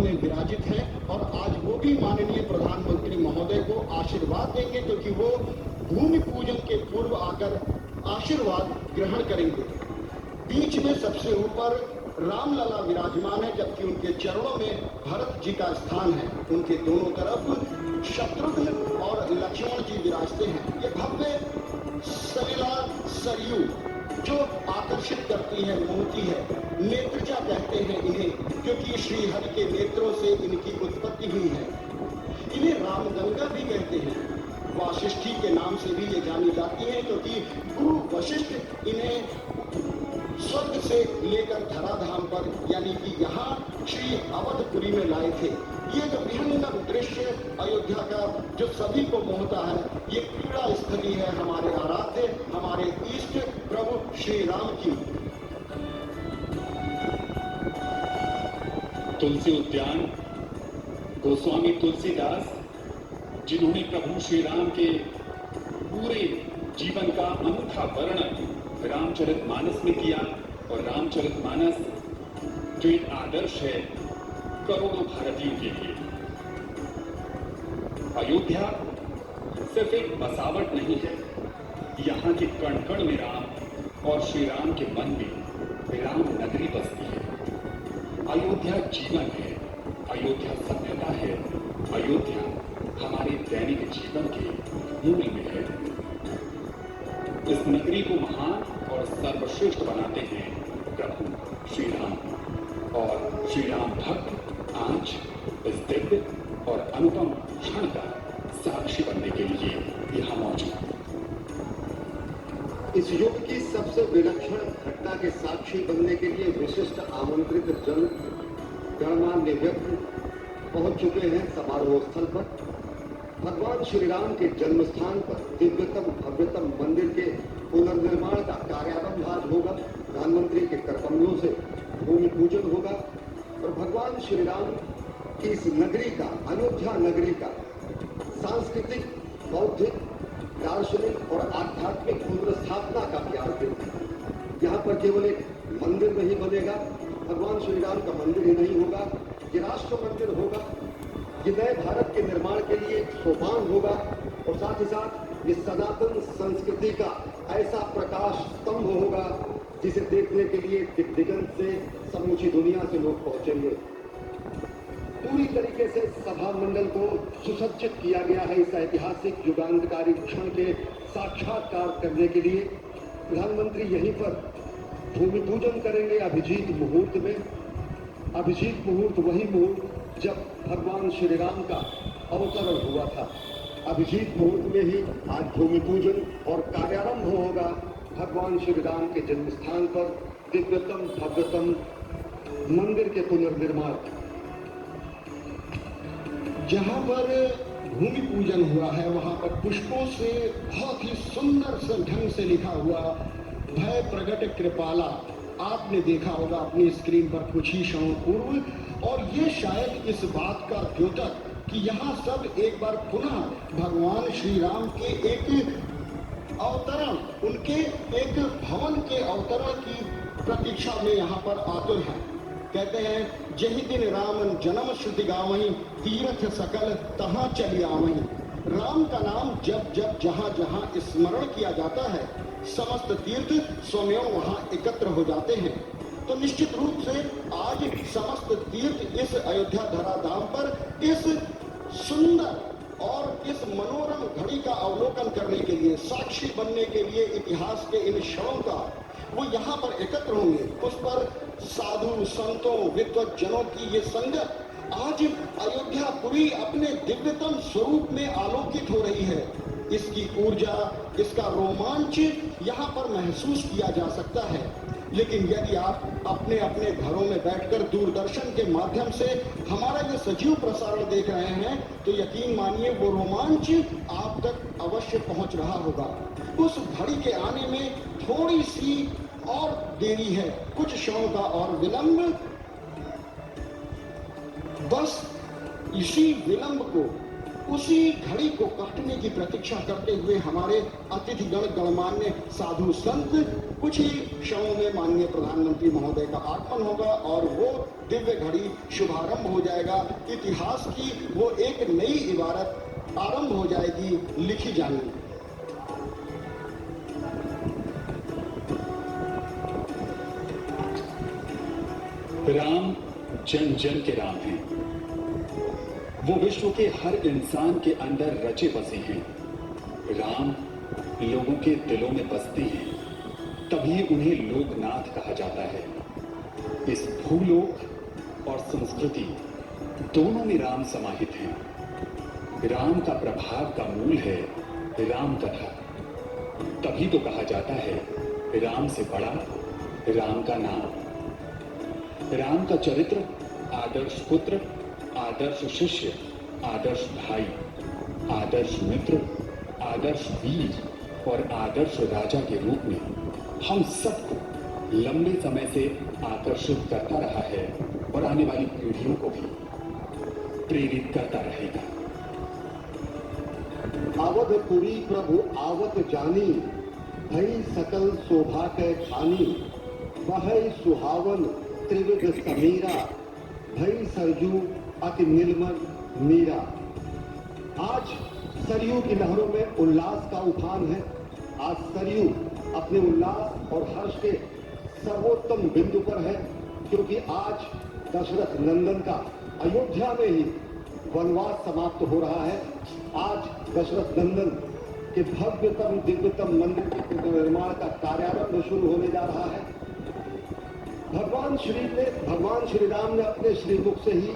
में विराजित है और आज वो भी माननीय प्रधानमंत्री महोदय को आशीर्वाद देंगे, क्योंकि वो भूमि पूजन के पूर्व आकर आशीर्वाद ग्रहण करेंगे। बीच में सबसे ऊपर रामलला विराजमान है, जबकि उनके चरणों में भरत जी का स्थान है। उनके दोनों तरफ शत्रुघ्न और लक्ष्मण जी विराजते हैं। ये भव्य सलिला सरयू जो आकर्षित करती है, मोहती है। नेत्रजा कहते हैं इन्हें, क्योंकि श्री हरि के नेत्रों से इनकी उत्पत्ति हुई है। इन्हें रामगंगा भी कहते हैं। वाशिष्ठी के नाम से भी ये जानी जाती है, क्योंकि गुरु वशिष्ठ इन्हें स्वर्ग से लेकर धराधाम पर यानी कि यहाँ श्री अवधपुरी में लाए थे। ये जो विहंगम दृश्य अयोध्या का जो सभी को मोहता है, ये क्रीड़ा स्थली है हमारे आराध्य, हमारे इष्ट प्रभु श्री राम की। तुलसी उद्यान गोस्वामी तुलसीदास, जिन्होंने प्रभु श्री राम के पूरे जीवन का अनूठा वर्णन रामचरितमानस में किया, और रामचरितमानस जो एक आदर्श है करोड़ों भारतीयों के लिए। अयोध्या सिर्फ एक बसावट नहीं है, यहाँ के कण कण में राम और श्री राम के मन में राम नगरी बसती है। अयोध्या जीवन है, अयोध्या सभ्यता है, अयोध्या हमारे दैनिक जीवन के मूल में है। इस नगरी को महान और सर्वश्रेष्ठ बनाते हैं प्रभु श्री राम, और श्री राम भक्त आज इस दिव्य और अनुपम क्षण का साक्षी बनने के लिए यहाँ मौजूद हैं। इस युग की सबसे विलक्षण घटना के साक्षी बनने के लिए विशिष्ट आमंत्रित जन गणमान्य व्यक्ति पहुंच चुके हैं समारोह स्थल पर। भगवान श्री राम के जन्म स्थान पर दिव्यतम भव्यतम मंदिर के पुनर्निर्माण का कार्यारंभ आज होगा। प्रधानमंत्री के करकमलों से भूमि पूजन होगा और भगवान श्री राम की इस नगरी का, अयोध्या नगरी का सांस्कृतिक, बौद्धिक, दार्शनिक और आध्यात्मिक पुनर्स्थापना का भी आज दिन है। यहाँ पर केवल एक मंदिर नहीं बनेगा, भगवान श्री राम का मंदिर ही नहीं होगा, ये राष्ट्र मंदिर होगा, ये नए भारत के निर्माण के लिए एक सोपान होगा और साथ ही साथ ये सनातन संस्कृति का ऐसा प्रकाश स्तंभ होगा जिसे देखने के लिए दिग्गंत से समूची दुनिया से लोग पहुंचेंगे। पूरी तरीके से सभा मंडल को सुसज्जित किया गया है इस ऐतिहासिक युगांतकारी क्षण के साक्षात्कार करने के लिए। प्रधानमंत्री यहीं पर भूमि पूजन करेंगे अभिजीत मुहूर्त में। अभिजीत मुहूर्त वही मुहूर्त जब भगवान श्री राम का अवतरण हुआ था। अभिजीत मुहूर्त में ही आज भूमि पूजन और कार्यारंभ होगा भगवान श्री राम के जन्म स्थान पर दिव्यतम भव्यतम मंदिर के पुनर्निर्माण। जहां पर भूमि पूजन हुआ है वहां पर पुष्पों से बहुत ही सुंदर से ढंग से लिखा हुआ भय प्रगट कृपाला आपने देखा होगा अपनी स्क्रीन पर कुछ ही क्षणों पूर्व। और ये शायद इस बात का द्योतक कि यहाँ सब एक बार पुनः भगवान श्री राम के एक अवतरण, उनके एक भवन के अवतरण की प्रतीक्षा में यहाँ पर आतुर है। कहते हैं जही दिन रामन जन्म श्रुति गावहीं, तीर्थ सकल तहाँ चली आवहीं। राम का नाम जब जब जहाँ जहाँ स्मरण किया जाता है, समस्त तीर्थ स्वयं वहाँ एकत्र हो जाते हैं। तो निश्चित रूप से आज समस्त तीर्थ इस अयोध्या धराधाम पर इस सुंदर और इस मनोरम घड़ी का अवलोकन करने के लिए, साक्षी बनने के लिए इतिहास के इन क्षणों का, वो यहाँ पर एकत्र होंगे। उस पर साधु संतों विद्वज्जनों की ये संगत आज अयोध्यापुरी अपने दिव्यतम स्वरूप में आलोकित हो रही है। इसकी ऊर्जा, इसका रोमांच यहाँ पर महसूस किया जा सकता है। लेकिन यदि आप अपने अपने घरों में बैठकर दूरदर्शन के माध्यम से हमारा ये सजीव प्रसारण देख रहे हैं, तो यकीन मानिए वो रोमांच आप तक अवश्य पहुंच रहा होगा। उस घड़ी के आने में थोड़ी सी और देरी है, कुछ क्षणों का और विलंब। बस इसी विलंब को उसी घड़ी को काटने की प्रतीक्षा करते हुए हमारे अतिथिगण गणमान्य साधु संत कुछ ही क्षणों में माननीय प्रधानमंत्री महोदय का आगमन होगा और वो दिव्य घड़ी शुभारंभ हो जाएगा। इतिहास की वो एक नई इबारत आरंभ हो जाएगी लिखी जानी। राम जन जन के राम हैं। वो विश्व के हर इंसान के अंदर रचे बसे हैं। राम लोगों के दिलों में बसते हैं, तभी उन्हें लोकनाथ कहा जाता है। इस भूलोक और संस्कृति दोनों में राम समाहित हैं। राम का प्रभाव का मूल है राम कथा, तभी तो कहा जाता है राम से बड़ा राम का नाम। राम का चरित्र आदर्श पुत्र, आदर्श शिष्य, आदर्श भाई, आदर्श मित्र, आदर्श वीर और आदर्श राजा के रूप में हम सबको लंबे समय से आकर्षित करता रहा है और आने वाली पीढ़ियों को भी प्रेरित करता रहेगा। अवधपुरी प्रभु आवत जानी, भई सकल शोभा के खानी, बहै सुहावन त्रिविध समीरा, भई सरजू अति निर्मल मीरा। आज सरयू की लहरों में उल्लास का उफान है। आज सरयू अपने उल्लास और हर्ष के सर्वोत्तम बिंदु पर है, क्योंकि आज दशरथ नंदन का अयोध्या में ही वनवास समाप्त हो रहा है। आज दशरथ नंदन के भव्यतम दिव्यतम मंदिर के निर्माण का कार्यारंभ शुरू होने जा रहा है। भगवान श्री राम ने अपने श्रीमुख से ही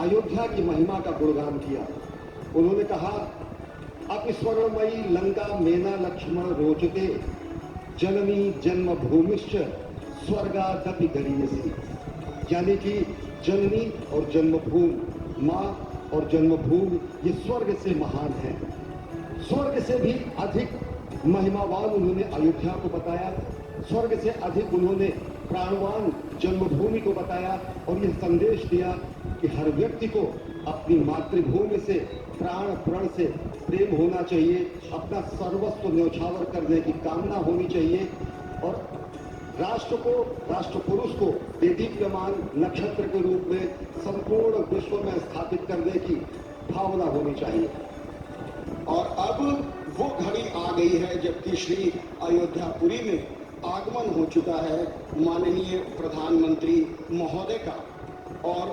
अयोध्या की महिमा का गुणगान किया। उन्होंने कहा, अपिस्वर्णमयी लंका मेना लक्ष्मण रोचते, जननी जन्म भूमिश्च स्वर्गादपि गरीयसी। यानी कि जननी और जन्मभूमि, माँ और जन्मभूमि ये स्वर्ग से महान है। स्वर्ग से भी अधिक महिमावान उन्होंने अयोध्या को बताया। स्वर्ग से अधिक उन्होंने प्राणवान जन्मभूमि को बताया और यह संदेश दिया कि हर व्यक्ति को अपनी मातृभूमि से प्राण प्रण से प्रेम होना चाहिए, अपना सर्वस्व न्यौछावर करने की कामना होनी चाहिए और राष्ट्र को, राष्ट्र पुरुष को देदीप्यमान नक्षत्र के रूप में संपूर्ण विश्व में स्थापित करने की भावना होनी चाहिए। और अब वो घड़ी आ गई है जबकि श्री अयोध्यापुरी में आगमन हो चुका है माननीय प्रधानमंत्री महोदय का और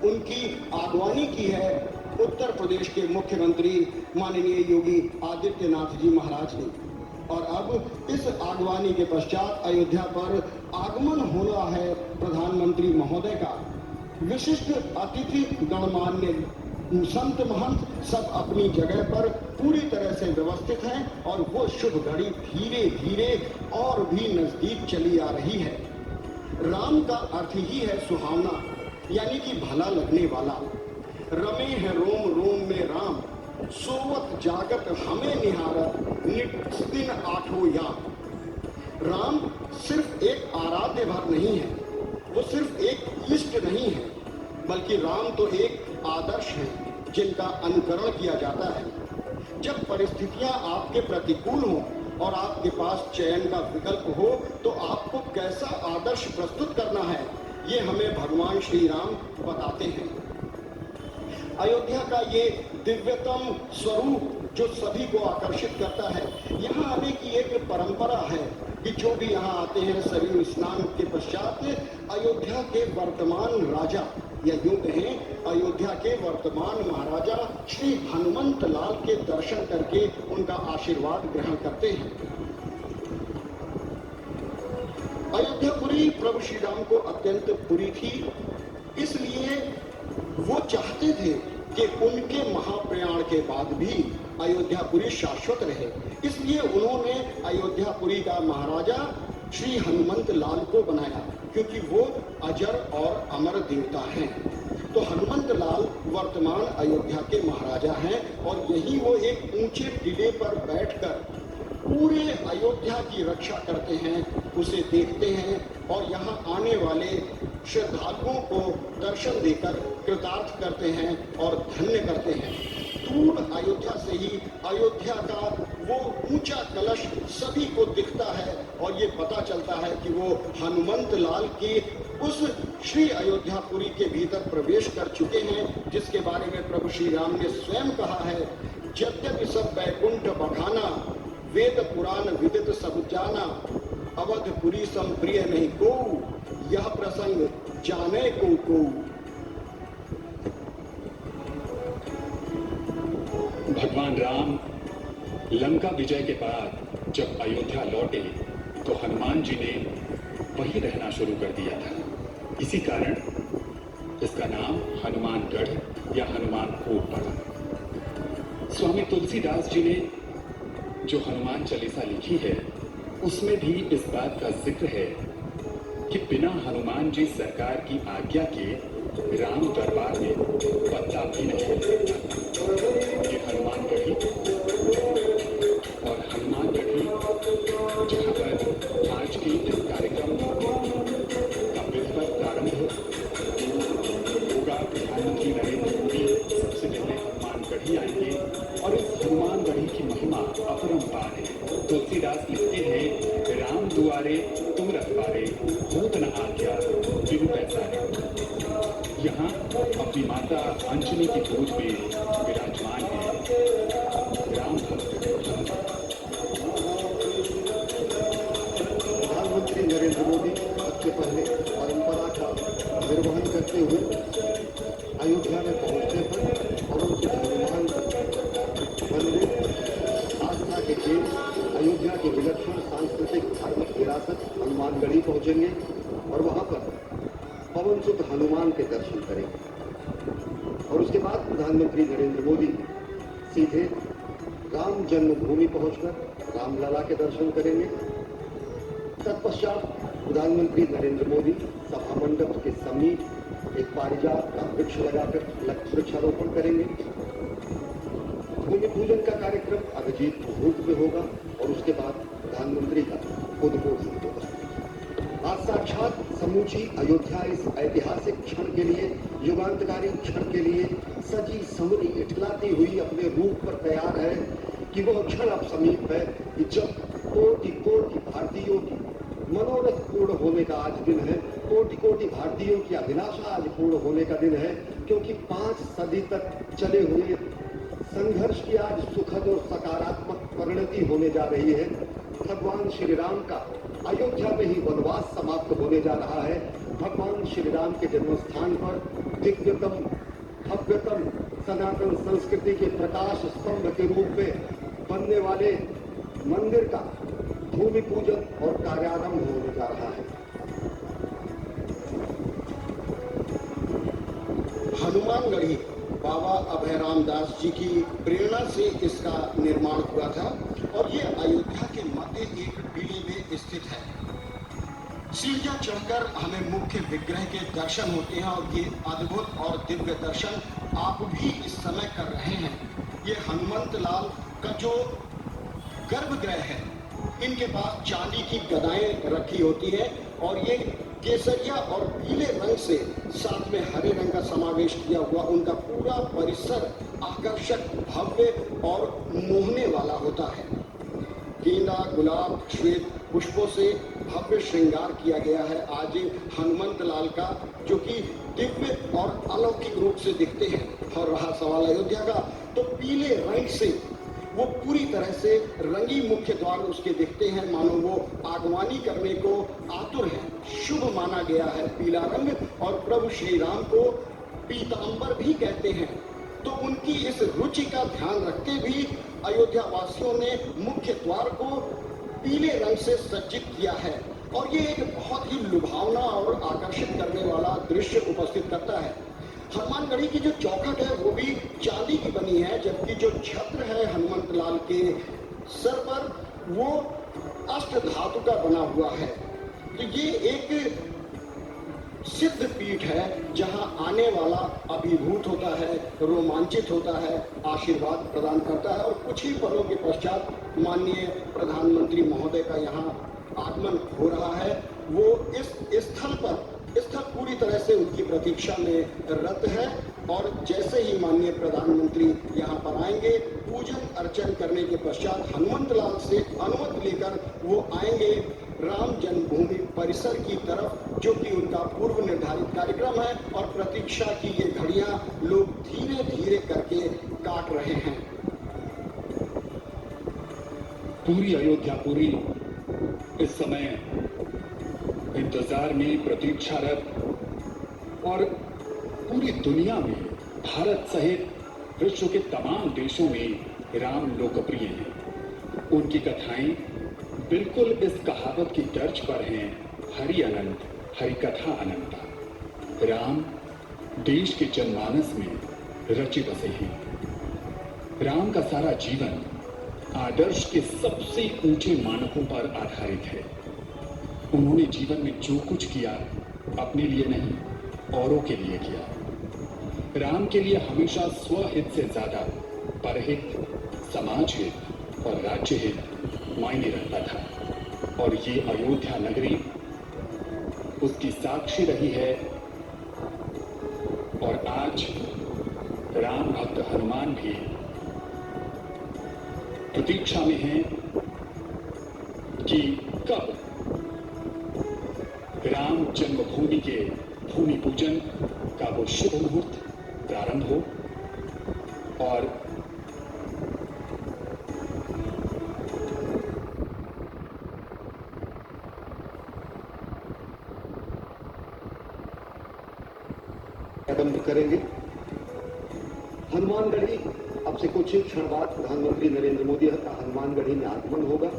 उनकी आगवानी की है उत्तर प्रदेश के मुख्यमंत्री माननीय योगी आदित्यनाथ जी महाराज ने। और अब इस आगवानी के पश्चात अयोध्या पर आगमन होना है प्रधानमंत्री महोदय का। विशिष्ट अतिथि गणमान्य संत महंत सब अपनी जगह पर पूरी तरह से व्यवस्थित हैं और वो शुभ घड़ी धीरे धीरे और भी नजदीक चली आ रही है। राम का अर्थ ही है सुहावना, यानी कि भला लगने वाला। रमे है रोम रोम में राम, सोवत जागत हमें निहारत, नित दिन आठों याम। राम सिर्फ एक आराध्य भर नहीं है, वो सिर्फ एक इष्ट नहीं है, बल्कि राम तो एक आदर्श हैं जिनका अनुकरण किया जाता है। जब परिस्थितियां आपके प्रतिकूल हों और आपके पास चयन का विकल्प हो तो आपको कैसा आदर्श प्रस्तुत करना है, ये हमें भगवान श्री राम बताते हैं। अयोध्या का ये दिव्यतम स्वरूप जो सभी को आकर्षित करता है, यहाँ आने की एक परंपरा है कि जो भी यहाँ आते हैं सरयू स्नान के पश्चात अयोध्या के वर्तमान राजा या यूं कहें अयोध्या के वर्तमान महाराजा श्री हनुमंत लाल के दर्शन करके उनका आशीर्वाद ग्रहण करते हैं। अयोध्यापुरी प्रभु श्री राम को अत्यंत प्रिय थी, इसलिए वो चाहते थे कि उनके महाप्रयाण के बाद भी अयोध्यापुरी शाश्वत रहे। इसलिए उन्होंने अयोध्यापुरी का महाराजा श्री हनुमंत लाल को बनाया, क्योंकि वो अजर और अमर देवता हैं। तो हनुमंत लाल वर्तमान अयोध्या के महाराजा हैं और यही वो एक ऊंचे टीले पर बैठकर पूरे अयोध्या की रक्षा करते हैं, उसे देखते हैं और यहाँ आने वाले श्रद्धालुओं को दर्शन देकर कृतार्थ करते हैं और धन्य करते हैं। दूर अयोध्या से ही अयोध्या का वो ऊंचा कलश सभी को दिखता है और ये पता चलता है कि वो हनुमंत लाल की उस श्री अयोध्यापुरी के भीतर प्रवेश कर चुके हैं, जिसके बारे में प्रभु श्री राम ने स्वयं कहा है, यद्यपि सब बैकुंठ बखाना, वेद पुराण विदित सब जाना, अवधपुरी सम प्रिय नहीं को, यह प्रसंग जाने को। भगवान राम लंका विजय के बाद जब अयोध्या लौटे तो हनुमान जी ने वहीं रहना शुरू कर दिया था। इसी कारण इसका नाम हनुमानगढ़ या हनुमान कोट पड़ा। स्वामी तुलसीदास जी ने जो हनुमान चालीसा लिखी है उसमें भी इस बात का जिक्र है कि बिना हनुमान जी सरकार की आज्ञा के राम दरबार में पत्ता भी नहीं हिल सकता। ये हनुमानगढ़ी और हनुमानगढ़ी जहाँ पर आज के इस कार्यक्रम का विधिवत प्रारंभ होगा। प्रधानमंत्री नरेंद्र मोदी सबसे पहले हनुमानगढ़ी आएंगे और इस हनुमानगढ़ी की महिमा अपरंपार है। तुलसीदास लिखते हैं, राम दुआरे तुम रखवारे, होत न आज्ञा बिनु पैसारे। यहाँ अपनी माता अंजनी की गोद में विराजमान है राम भक्त। प्रधानमंत्री नरेंद्र मोदी सबसे पहले परंपरा का निर्वहन करते हुए अयोध्या में पहुंचने पर और उनके हनुमान मंदिर आस्था के केंद्र अयोध्या के विलक्षण सांस्कृतिक धार्मिक विरासत हनुमानगढ़ी पहुंचेंगे और वहां पर पवन सुत हनुमान के दर्शन करेंगे। और उसके बाद प्रधानमंत्री नरेंद्र मोदी सीधे राम जन्मभूमि पहुंचकर रामलला के दर्शन करेंगे। तत्पश्चात प्रधानमंत्री नरेंद्र मोदी सभा मंडप के समीप एक पारिजात का वृक्ष लगाकर वृक्षारोपण करेंगे। भूमि पूजन का कार्यक्रम अभिजीत मुहूर्त में होगा और उसके बाद प्रधानमंत्री का उद्बोधन होगा। आज साक्षात समूची अयोध्या इस ऐतिहासिक क्षण के लिए, युगांतकारी क्षण के लिए सजी संवरी इठलाती हुई अपने रूप पर तैयार है कि वह क्षण अब समीप है कि जब कोटि कोटि भारतीयों की मनोरथ पूर्ण होने का आज दिन है। कोटि कोटि भारतीयों की अभिलाषा आज पूर्ण होने का दिन है, क्योंकि 5 सदी तक चले हुए संघर्ष की आज सुखद और सकारात्मक परिणति होने जा रही है। भगवान श्री राम का अयोध्या में ही वनवास समाप्त होने जा रहा है। भगवान श्री राम के जन्म स्थान पर दिव्यतम भव्यतम सनातन संस्कृति के प्रकाश स्तंभ के रूप में बनने वाले मंदिर का भूमि पूजन और कार्यारंभ होने जा रहा है। हनुमानगढ़ी बाबा अभय रामदास जी की प्रेरणा से इसका निर्माण हुआ था और ये अयोध्या के मध्य एक टीले में स्थित है। सीढ़ियां चढ़कर हमें मुख्य विग्रह के दर्शन होते हैं और ये अद्भुत और दिव्य दर्शन आप भी इस समय कर रहे हैं। ये हनुमंत लाल का जो गर्भगृह है, इनके पास चांदी की गदाएं रखी होती हैं और ये केसरिया और पीले रंग से साथ में हरे रंग का समावेश किया हुआ उनका पूरा परिसर आकर्षक, भव्य और मोहने वाला होता है। गेंदा, गुलाब, श्वेत पुष्पों से भव्य श्रृंगार किया गया है आज हनुमंत लाल का, जो कि दिव्य और अलौकिक रूप से दिखते हैं। और रहा सवाल अयोध्या का, तो पीले रंग से वो पूरी तरह से रंगी मुख्य द्वार उसके दिखते हैं, मानो वो आगवानी करने को आतुर है। शुभ माना गया है पीला रंग, और प्रभु श्री राम को पीतांबर भी कहते हैं। तो उनकी इस रुचि का ध्यान रखते भी अयोध्या वासियों ने मुख्य द्वार को पीले रंग से सज्जित किया है और ये एक बहुत ही लुभावना और आकर्षित करने वाला दृश्य उपस्थित करता है। हनुमानगढ़ी की जो चौखट है वो भी चांदी की बनी है, जबकि जो छत्र है हनुमंत लाल के सर पर वो अष्ट धातु का बना हुआ है। तो ये एक सिद्ध पीठ है जहां आने वाला अभिभूत होता है, रोमांचित होता है, आशीर्वाद प्रदान करता है। और कुछ ही पलों के पश्चात माननीय प्रधानमंत्री महोदय का यहाँ आगमन हो रहा है। वो इस स्थल पूरी तरह से उनकी प्रतीक्षा में रत है। और जैसे ही माननीय प्रधानमंत्री यहाँ पर आएंगे, पूजन अर्चन करने के पश्चात हनुमंत लाल से अनुमति लेकर वो आएंगे राम जन्मभूमि परिसर की तरफ, जो कि उनका पूर्व निर्धारित कार्यक्रम है। और प्रतीक्षा की ये घड़ियां लोग धीरे धीरे करके काट रहे हैं। पूरी अयोध्यापुरी इस समय इंतजार में प्रतीक्षारत, और पूरी दुनिया में भारत सहित विश्व के तमाम देशों में राम लोकप्रिय हैं। उनकी कथाएं बिल्कुल इस कहावत की तर्ज पर हैं, हरि अनंत हरि कथा अनंता। राम देश के जनमानस में रचे बसे हैं। राम का सारा जीवन आदर्श के सबसे ऊंचे मानकों पर आधारित है। उन्होंने जीवन में जो कुछ किया अपने लिए नहीं, औरों के लिए किया। राम के लिए हमेशा स्वहित से ज्यादा परहित, समाज हित और राज्य हित मायने रखता था। और ये अयोध्या नगरी उसकी साक्षी रही है। और आज राम भक्त हनुमान भी प्रतीक्षा में हैं कि कब राम जन्मभूमि के भूमि पूजन का वो शुभ मुहूर्त प्रारंभ हो। और आरंभ करेंगे। हनुमानगढ़ी अब से कुछ ही क्षण बाद प्रधानमंत्री नरेंद्र मोदी का हनुमानगढ़ी में आगमन होगा,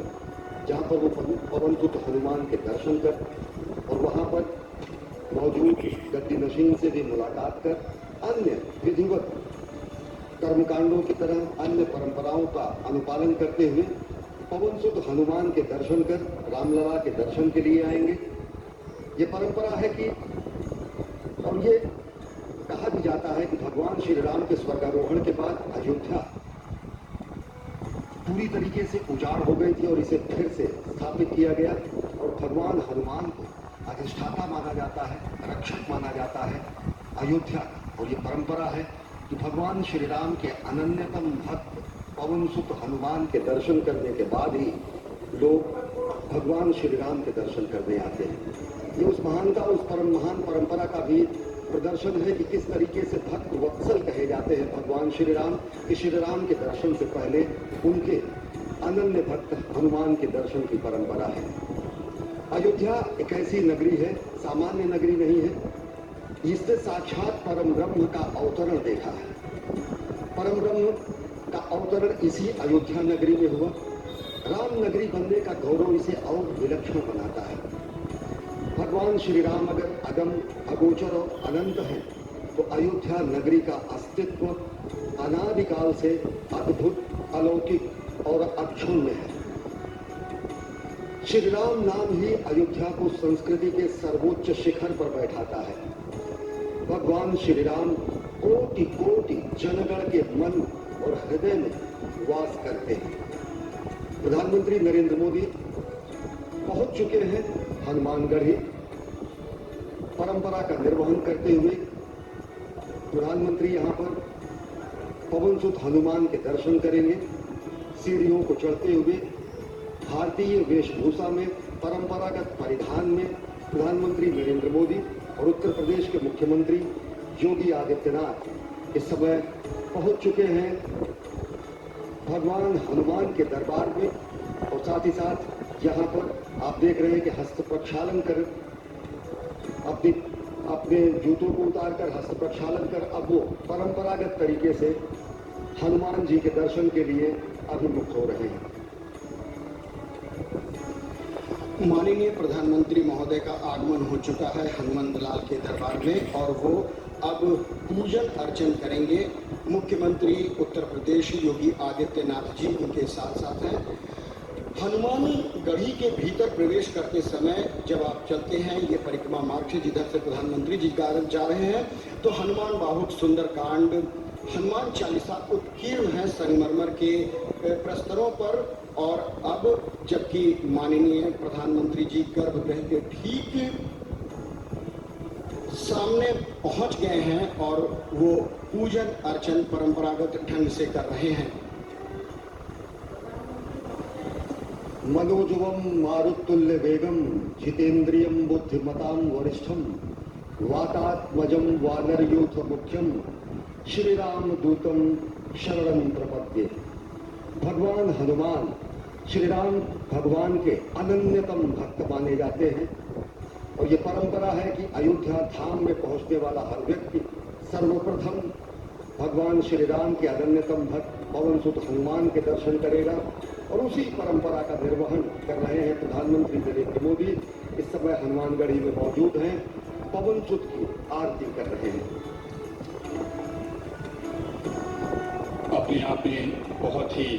जहां पर वो पवनसुत हनुमान के दर्शन कर और वहां पर मौजूद गद्दी नशीन से भी मुलाकात कर अन्य विधिवत कर्मकांडों की तरह अन्य परंपराओं का अनुपालन करते हुए पवनसुत हनुमान के दर्शन कर रामलला के दर्शन के लिए आएंगे। ये परंपरा है कि, और ये कहा भी जाता है कि भगवान श्री राम के स्वर्गारोहण के बाद अयोध्या पूरी तरीके से उजाड़ हो गई थी और इसे फिर से स्थापित किया गया। और भगवान हनुमान को अधिष्ठाता माना जाता है, रक्षक माना जाता है अयोध्या का। और ये परंपरा है कि भगवान श्री राम के अनन्यतम भक्त पवनसुत हनुमान के दर्शन करने के बाद ही लोग भगवान श्री राम के दर्शन करने आते हैं। ये उस महानता, उस महान परंपरा का भी प्रदर्शन है कि किस तरीके से भक्त वत्सल कहे जाते हैं भगवान श्री राम, कि श्री राम के दर्शन से पहले उनके अनन्य भक्त हनुमान के दर्शन की परंपरा है। अयोध्या एक ऐसी नगरी है, सामान्य नगरी नहीं है, जिसने साक्षात परम ब्रह्म का अवतरण देखा है। परम ब्रह्म का अवतरण इसी अयोध्या नगरी में हुआ। राम नगरी बनने का गौरव इसे और विलक्षण बनाता है। भगवान श्री राम अगर अगम, अगोचर और अनंत है, तो अयोध्या नगरी का अस्तित्व अनादिकाल से अद्भुत, अलौकिक और अक्षुण्ण है। श्री राम नाम ही अयोध्या को संस्कृति के सर्वोच्च शिखर पर बैठाता है। भगवान श्री राम कोटि कोटि जनगण के मन और हृदय में वास करते हैं। प्रधानमंत्री नरेंद्र मोदी पहुंच चुके हैं हनुमानगढ़ी। परंपरा का निर्वहन करते हुए प्रधानमंत्री यहां पर पवनसुत हनुमान के दर्शन करेंगे। सीढ़ियों को चढ़ते हुए भारतीय वेशभूषा में, परंपरागत परिधान में प्रधानमंत्री नरेंद्र मोदी और उत्तर प्रदेश के मुख्यमंत्री योगी आदित्यनाथ इस समय पहुंच चुके हैं भगवान हनुमान के दरबार में। और साथ ही साथ यहाँ पर आप देख रहे हैं कि हस्त प्रक्षालन कर अपने जूतों को उतारकर हस्त प्रक्षालन कर अब वो परंपरागत तरीके से हनुमान जी के दर्शन के लिए अभिमुख हो रहे हैं। माननीय प्रधानमंत्री महोदय का आगमन हो चुका है हनुमंत लाल के दरबार में और वो अब पूजन अर्चन करेंगे। मुख्यमंत्री उत्तर प्रदेश योगी आदित्यनाथ जी उनके साथ साथ हैं। हनुमान गढ़ी के भीतर प्रवेश करते समय जब आप चलते हैं ये परिक्रमा मार्ग से, जिधर से प्रधानमंत्री जी जा रहे हैं, तो हनुमान बाहुक सुंदरकांड, हनुमान चालीसा उत्कीर्ण है संगमरमर के प्रस्तरों पर। और अब जबकि माननीय प्रधानमंत्री जी गर्भगृह के ठीक सामने पहुंच गए हैं और वो पूजन अर्चन परंपरागत ढंग से कर रहे हैं। मनोजवम मारुतुल्य वेगम जितेंद्रियम बुद्धिमताम वरिष्ठम वातात्मजम वानर यूथ मुख्यम श्री राम दूतम शरणं प्रपद्ये। भगवान हनुमान श्री राम भगवान के अनन्यतम भक्त माने जाते हैं और ये परंपरा है कि अयोध्या धाम में पहुंचने वाला हर व्यक्ति सर्वप्रथम भगवान श्री राम के अनन्यतम भक्त पवन सुत हनुमान के दर्शन करेगा और उसी परंपरा का निर्वहन कर रहे हैं प्रधानमंत्री नरेंद्र मोदी। इस समय हनुमानगढ़ी में मौजूद हैं, पवन सुत की आरती कर रहे हैं। अपने आप में बहुत ही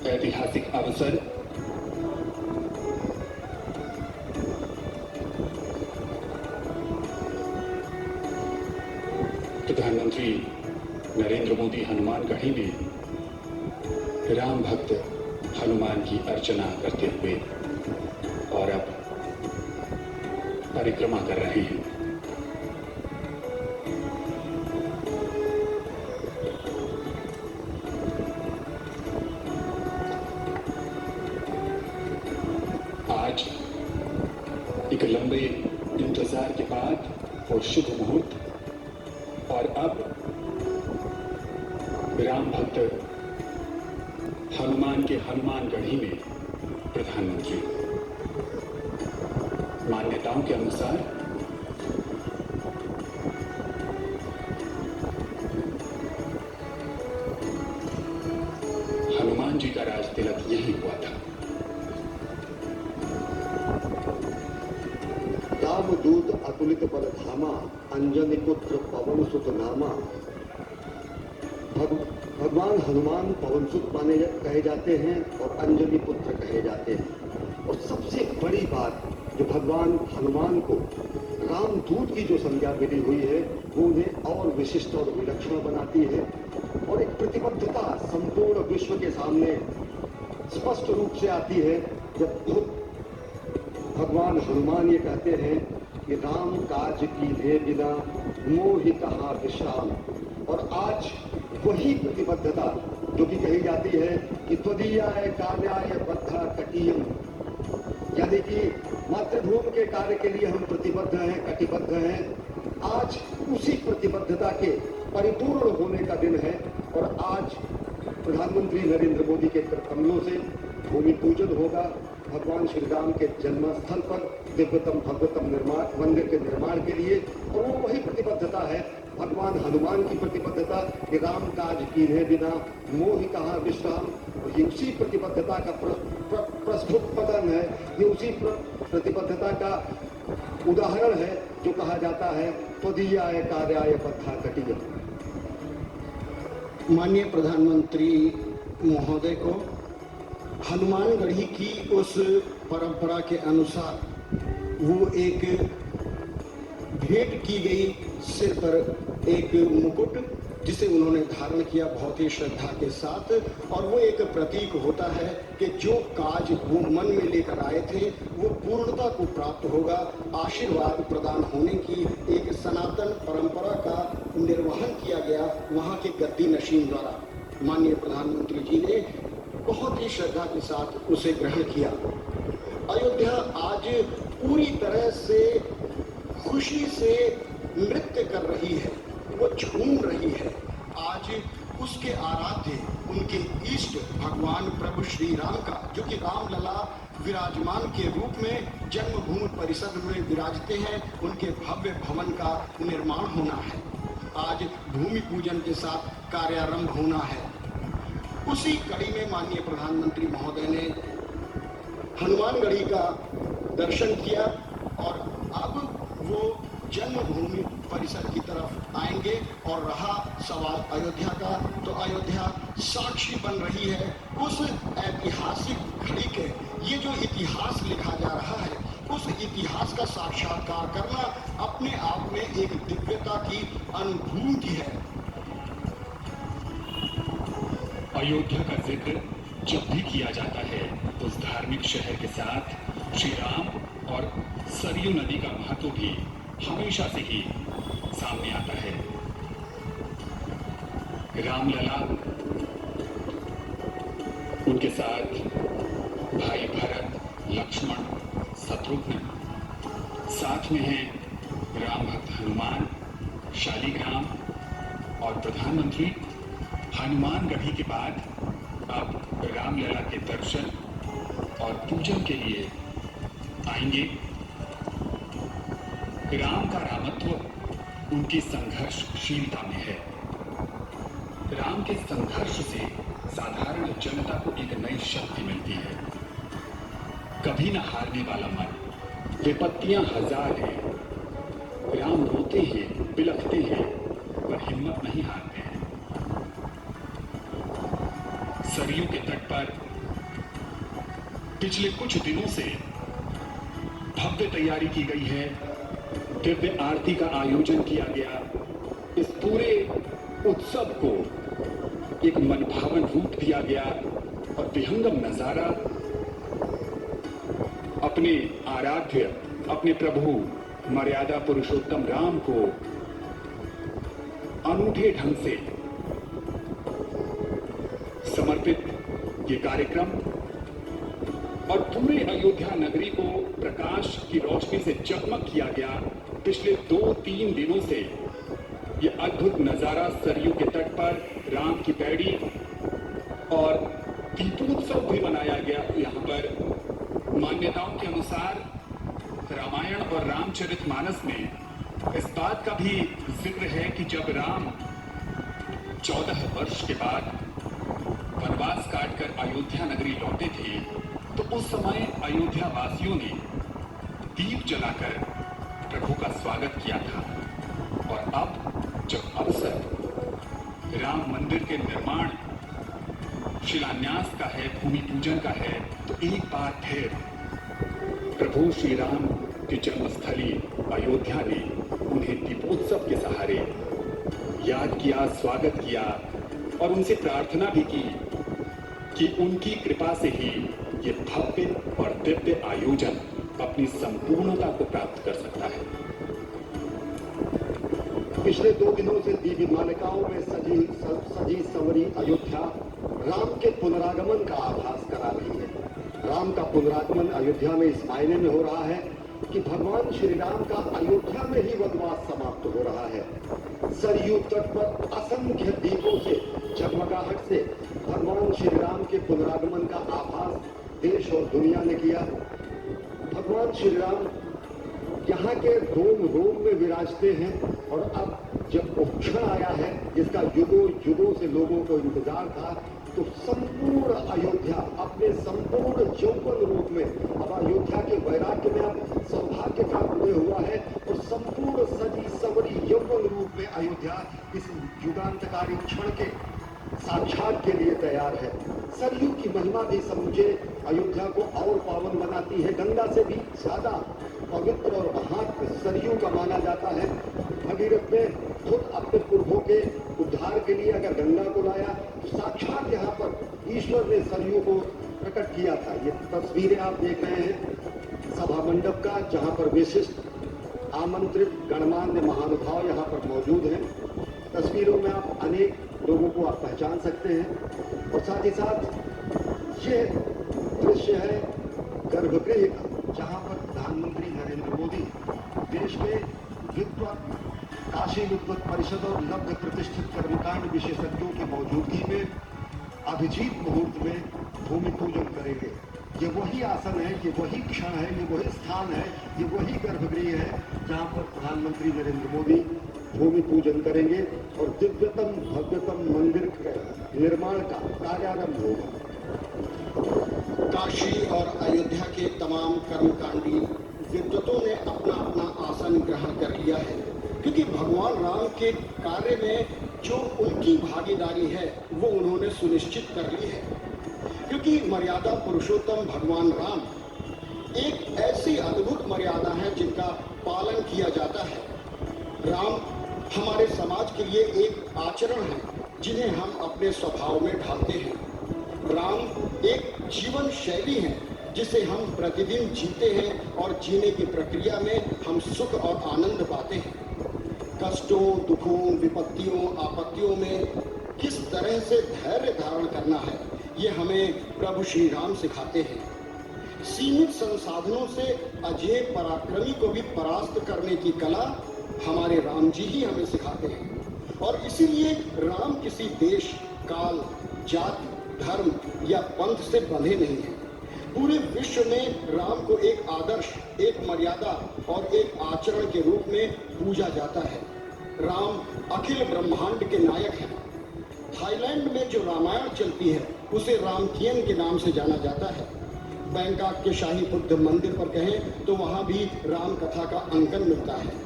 ऐतिहासिक अवसर। प्रधानमंत्री नरेंद्र मोदी हनुमानगढ़ी में राम भक्त हनुमान की अर्चना करते हुए और अब परिक्रमा कर रहे हैं। आज एक लंबे इंतजार के बाद वो शुभ मुहूर्त और अब राम भक्त हनुमान के हनुमानगढ़ी में प्रधानमंत्री। मान्यताओं के अनुसार हनुमान जी का राज तिलक यही हुआ था। रामदूत अतुलित बल धामा अंजनी पुत्र पवन सुत नामा। भगवान हनुमान पवन सुत माने कहे जाते हैं और अंजनी पुत्र कहे जाते हैं। और सबसे बड़ी बात जो भगवान हनुमान को रामदूत की जो संज्ञा मिली हुई है वो उन्हें और विशिष्ट और विलक्षण बनाती है और एक प्रतिबद्धता संपूर्ण विश्व के सामने स्पष्ट रूप से आती है जब भगवान हनुमान ये कहते हैं कि राम काज कीन्हे बिना मोहि कहाँ विश्राम। और आज वही प्रतिबद्धता जो कि कही जाती है कि त्वदीयाय कार्याय बद्धा कटीयम, यानी कि मातृभूमि के कार्य के लिए हम प्रतिबद्ध हैं, कटिबद्ध हैं। आज उसी प्रतिबद्धता के परिपूर्ण होने का दिन है और आज प्रधानमंत्री नरेंद्र मोदी के कमलों से भूमि पूजन होगा भगवान श्री राम के जन्म स्थल पर दिव्यतम भव्यतम निर्माण मंदिर के निर्माण के लिए। और वो वही प्रतिबद्धता है भगवान हनुमान की प्रतिबद्धता कि राम काज कीन्हे बिना मोहि कहाँ विश्राम। और ये उसी प्रतिबद्धता का प्रस्फुटपतन है, ये उसी प्रतिबद्धता का उदाहरण है जो कहा जाता है त्वदीयाय कार्याय बद्धा कटीयम। माननीय प्रधानमंत्री महोदय को हनुमानगढ़ी की उस परंपरा के अनुसार वो एक भेंट की गई सिर पर एक मुकुट जिसे उन्होंने धारण किया बहुत ही श्रद्धा के साथ। और वो एक प्रतीक होता है कि जो काज वो मन में लेकर आए थे वो पूर्णता को प्राप्त होगा। आशीर्वाद प्रदान होने की एक सनातन परंपरा का निर्वहन किया गया वहाँ के गद्दी नशीन द्वारा। माननीय प्रधानमंत्री जी ने बहुत ही श्रद्धा के साथ उसे ग्रहण किया। अयोध्या आज पूरी तरह से खुशी से नृत्य कर रही है, वो झूम रही है। आज उसके आराध्य उनके इष्ट भगवान प्रभु श्री राम का जो कि रामलला विराजमान के रूप में जन्मभूमि परिसर में विराजते हैं, उनके भव्य भवन का निर्माण होना है। आज भूमि पूजन के साथ कार्यारंभ होना है। उसी कड़ी में माननीय प्रधानमंत्री महोदय ने हनुमानगढ़ी का दर्शन किया और अब वो जन्मभूमि परिसर की तरफ आएंगे। और रहा सवाल अयोध्या का, तो अयोध्या साक्षी बन रही है उस ऐतिहासिक घड़ी के। ये जो इतिहास लिखा जा रहा है उस इतिहास का साक्षात्कार करना अपने आप में एक दिव्यता की अनुभूति है। अयोध्या का जिक्र जब भी किया जाता है उस धार्मिक शहर के साथ श्री राम और सरयू नदी का महत्व भी हमेशा से ही सामने आता है। रामलला, उनके साथ भाई भरत, लक्ष्मण, शत्रुघ्न, साथ में हैं राम भक्त हनुमान, शालिग्राम और प्रधानमंत्री। हनुमानगढ़ी के बाद अब रामलला के दर्शन और पूजन के लिए आएंगे। राम का रामत्व उनकी संघर्षशीलता में है। राम के संघर्ष से साधारण जनता को एक नई शक्ति मिलती है। कभी न हारने वाला मन। विपत्तियां हजार हैं, राम रोते हैं, बिलखते हैं, पर हिम्मत नहीं हारते हैं। सरयू के तट पर पिछले कुछ दिनों से भव्य तैयारी की गई है। दिव्य आरती का आयोजन किया गया। इस पूरे उत्सव को एक मनभावन रूप दिया गया और विहंगम नजारा अपने आराध्य, अपने प्रभु मर्यादा पुरुषोत्तम राम को अनूठे ढंग से समर्पित ये कार्यक्रम और पूरे अयोध्या नगरी को प्रकाश की रोशनी से जगमग किया गया। पिछले 2-3 दिनों से ये अद्भुत नजारा सरयू के तट पर राम की पैड़ी और दीपोत्सव भी मनाया गया। यहाँ पर मान्यताओं के अनुसार रामायण और रामचरितमानस में इस बात का भी जिक्र है कि जब राम 14 वर्ष के बाद वनवास काटकर अयोध्या नगरी लौटे थे, तो उस समय अयोध्या वासियों ने दीप जलाकर प्रभु का स्वागत किया था। और अब जब अवसर राम मंदिर के निर्माण, शिलान्यास का है, भूमि पूजन का है, तो एक बार फिर प्रभु श्री राम की जन्मस्थली अयोध्या ने उन्हें दीपोत्सव के सहारे याद किया, स्वागत किया और उनसे प्रार्थना भी की कि उनकी कृपा से ही ये भव्य और दिव्य आयोजन अपनी संपूर्णता को प्राप्त कर सकता है। पिछले 2 दिनों से दीव्य मालिकाओं में सजी संवरी अयोध्या राम के पुनरागमन का आभास करा रही है। राम का पुनरागमन अयोध्या में इस मायने में हो रहा है कि भगवान श्री राम का अयोध्या में ही वनवास समाप्त हो रहा है। सरयू तट पर असंख्य दीपों से, जगमगाहट से भगवान श्री राम के पुनरागमन का आभास देश और दुनिया ने किया। भगवान श्री राम यहाँ के रोम रोम में विराजते हैं और अब जब वो क्षण आया है जिसका युगों युगों से लोगों को इंतजार था, तो संपूर्ण अयोध्या अपने संपूर्ण यौवन रूप में अब अयोध्या के वैराग्य में अब सौभाग्य का उदय हुआ है और संपूर्ण सजी संवरी यौवन रूप में अयोध्या इस युगांतकारी क्षण के साक्षात के लिए तैयार है। सरयू की महिमा भी समझे अयोध्या को और पावन बनाती है। गंगा से भी ज्यादा पवित्र और महात्म सरयू का माना जाता है। भगीरथ ने खुद अपने पुरखों के उद्धार के लिए अगर गंगा को लाया, तो साक्षात यहाँ पर ईश्वर ने सरयू को प्रकट किया था। ये तस्वीरें आप देख रहे हैं सभा मंडप का, जहाँ पर विशिष्ट आमंत्रित गणमान्य महानुभाव यहाँ पर मौजूद हैं। तस्वीरों में आप अनेक लोगों को आप पहचान सकते हैं और साथ ही साथ ये दृश्य है गर्भगृह का, जहाँ पर प्रधानमंत्री नरेंद्र मोदी देश में विद्वत, काशी विद्वत परिषद और लब्ध प्रतिष्ठित कर्मकांड विशेषज्ञों की मौजूदगी में अभिजीत मुहूर्त में भूमि पूजन करेंगे। ये वही आसन है, ये वही क्षण है, ये वही स्थान है, ये वही गर्भगृह है जहाँ पर प्रधानमंत्री नरेंद्र मोदी भूमि पूजन करेंगे और दिव्यतम भव्यतम मंदिर के निर्माण का कार्यारंभ होगा। काशी और अयोध्या के तमाम कर्मकांडी विद्वतों ने अपना अपना आसन ग्रहण कर लिया है, क्योंकि भगवान राम के कार्य में जो उनकी भागीदारी है वो उन्होंने सुनिश्चित कर ली है। क्योंकि मर्यादा पुरुषोत्तम भगवान राम एक ऐसी अद्भुत मर्यादा है जिनका पालन किया जाता है। राम हमारे समाज के लिए एक आचरण है जिन्हें हम अपने स्वभाव में ढालते हैं। राम एक जीवन शैली है जिसे हम प्रतिदिन जीते हैं और जीने की प्रक्रिया में हम सुख और आनंद पाते हैं। कष्टों, दुखों, विपत्तियों, आपत्तियों में किस तरह से धैर्य धारण करना है, ये हमें प्रभु श्री राम सिखाते हैं। सीमित संसाधनों से अजेय पराक्रमी को भी परास्त करने की कला हमारे राम जी ही हमें सिखाते हैं। और इसीलिए राम किसी देश, काल, जाति, धर्म या पंथ से बंधे नहीं हैं। पूरे विश्व में राम को एक आदर्श, एक मर्यादा और एक आचरण के रूप में पूजा जाता है। राम अखिल ब्रह्मांड के नायक हैं। थाईलैंड में जो रामायण चलती है उसे रामकियन के नाम से जाना जाता है। बैंकॉक के शाही बुद्ध मंदिर पर कहें तो वहां भी राम कथा का अंकन मिलता है।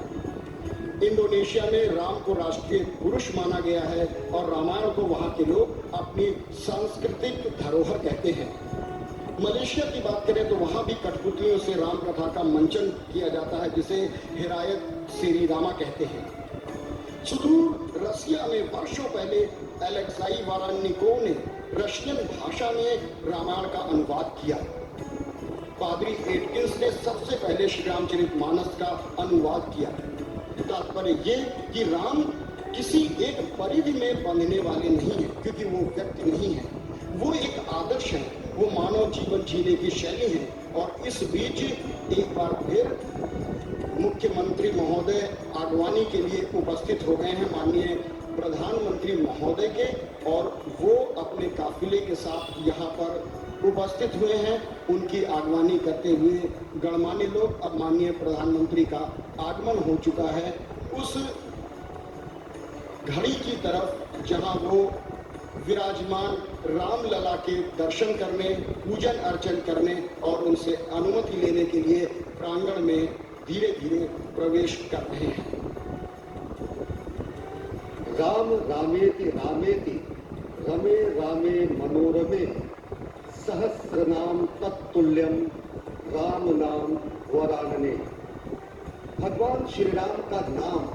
इंडोनेशिया में राम को राष्ट्रीय पुरुष माना गया है और रामायण को वहां के लोग अपनी सांस्कृतिक धरोहर कहते हैं। मलेशिया की बात करें तो वहां भी कठपुतलियों से राम कथा का मंचन किया जाता है, जिसे हिरायत सेरीरामा कहते हैं। सुदूर रसिया में वर्षों पहले अलेक्साई वारानिकोव ने रशियन भाषा में रामायण का अनुवाद किया। पादरी एटकिंस ने सबसे पहले श्री रामचरितमानस का अनुवाद किया। तात्पर्य ये कि राम किसी एक परिधि में बंधने वाले नहीं है, क्योंकि वो व्यक्ति नहीं है, वो एक आदर्श है, वो मानव जीवन जीने की शैली है। और इस बीच एक बार फिर मुख्यमंत्री महोदय आगवानी के लिए उपस्थित हो गए हैं माननीय प्रधानमंत्री महोदय के, और वो अपने काफिले के साथ यहाँ पर उपस्थित हुए हैं। उनकी आगवानी करते हुए गणमान्य लोग, अब माननीय प्रधानमंत्री का आगमन हो चुका है उस घड़ी की तरफ जहां वो विराजमान रामलला के दर्शन करने, पूजन अर्चन करने और उनसे अनुमति लेने के लिए प्रांगण में धीरे धीरे प्रवेश कर रहे हैं। राम रामेति रामेति रमे रामे मनोरमे सहस्रनाम तत्तुल्यम राम नाम वरानने। भगवान श्री राम का नाम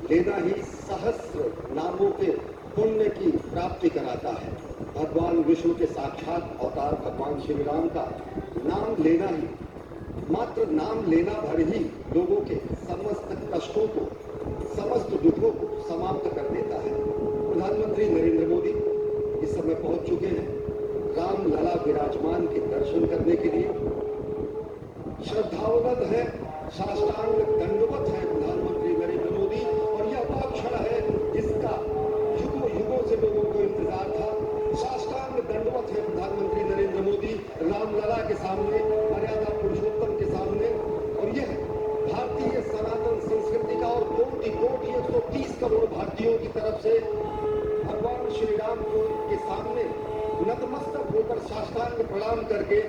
लेना ही सहस्र नामों के पुण्य की प्राप्ति कराता है। भगवान विष्णु के साक्षात अवतार भगवान श्री राम का नाम लेना ही, मात्र नाम लेना भर ही लोगों के समस्त कष्टों को, समस्त दुखों को समाप्त कर देता है। प्रधानमंत्री नरेंद्र मोदी इस समय पहुंच चुके हैं राम लला विराजमान के दर्शन करने के लिए। श्रद्धावत है, साष्टांग दंडवत है प्रधानमंत्री नरेंद्र मोदी, और यह वह क्षण है जिसका युगों युगों से लोगों को इंतजार था। साष्टांग दंडवत है प्रधानमंत्री नरेंद्र मोदी रामलला के सामने, मर्यादा पुरुषोत्तम के सामने। और यह भारतीय सनातन संस्कृति का और कोटि कोटि 130 करोड़ भारतीयों की तरफ से भगवान श्री राम के सामने नतमस्तक होकर साष्टांग प्रणाम करके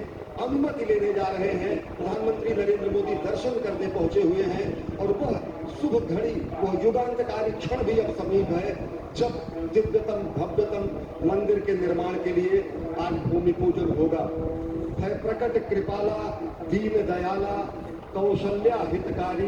अनुमति लेने जा रहे हैं। प्रधानमंत्री नरेंद्र मोदी दर्शन करने पहुंचे हुए हैं और वह शुभ घड़ी, वह युगांतकारी क्षण भी अब समीप है जब दिव्यतम भव्यतम मंदिर के निर्माण के लिए आज भूमि पूजन होगा। है प्रकट कृपाला दीन दयाला कौशल्या हितकारी